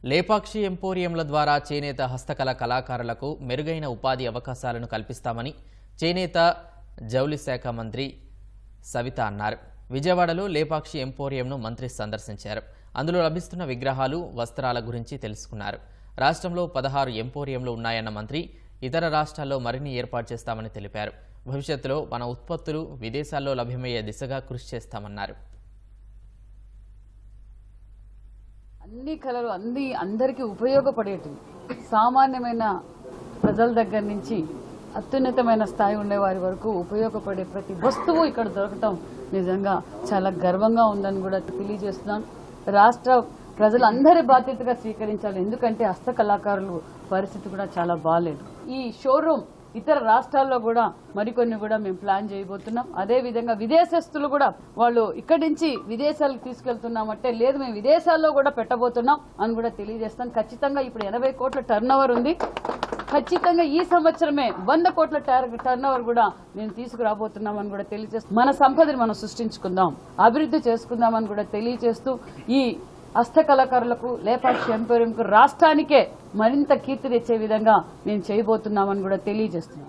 లేపాక్షి ఎంపోరియంల ద్వారా చేనేత హస్తకళ కళాకారులకు మెరుగైన ఉపాధి అవకాశాలను కల్పిస్తామని చేనేత జౌళి శాఖ మంత్రి సవిత అన్నారు. విజయవాడలో లేపాక్షి ఎంపోరియంను మంత్రి సందర్శించారు. అందులో లభిస్తున్న విగ్రహాలు, వస్త్రాల గురించి తెలుసుకున్నారు. రాష్ట్రంలో 16 ఎంపోరియంలు ఉన్నాయన్న మంత్రి ఇతర రాష్ట్రాల్లో మరిన్ని ఏర్పాటు చేస్తామని తెలిపారు. భవిష్యత్తులో మన ఉత్పత్తులు విదేశాల్లో లభ్యమయ్యే దిశగా కృషి చేస్తామన్నారు. అన్ని కళలు అందరికీ ఉపయోగపడేటివి, సామాన్యమైన ప్రజల దగ్గర నుంచి అత్యున్నతమైన స్థాయి ఉండే వారి వరకు ఉపయోగపడే ప్రతి వస్తువు ఇక్కడ దొరకటం నిజంగా చాలా గర్వంగా ఉందని కూడా తెలియజేస్తున్నాను. రాష్ట్ర ప్రజలందరి బాధ్యతగా స్వీకరించాలి, ఎందుకంటే హస్తకళాకారుల పరిస్థితి కూడా చాలా బాగాలేదు. ఈ షోరూమ్ ఇతర రాష్ట్రాల్లో కూడా మరికొన్ని కూడా మేము ప్లాన్ చేయబోతున్నాం. అదేవిధంగా విదేశస్తులు కూడా వాళ్ళు ఇక్కడి నుంచి విదేశాలకు తీసుకెళ్తున్నామంటే లేదు, మేము విదేశాల్లో కూడా పెట్టబోతున్నాం అని కూడా తెలియజేస్తాం. ఖచ్చితంగా ఇప్పుడు 80 కోట్ల టర్నోవర్ ఉంది. ఖచ్చితంగా ఈ సంవత్సరమే 100 కోట్ల టర్నోవర్ కూడా మేము తీసుకురాబోతున్నామని కూడా తెలియజేస్తాం. మన సంపదని మనం సృష్టించుకుందాం, అభివృద్ధి చేసుకుందామని కూడా తెలియజేస్తూ ఈ హస్తకళాకారులకు, లేపాక్షి ఎంపోరియంకు, రాష్ట్రానికే మరింత కీర్తి తెచ్చే విధంగా మేము చేయబోతున్నామని కూడా తెలియజేస్తున్నాం.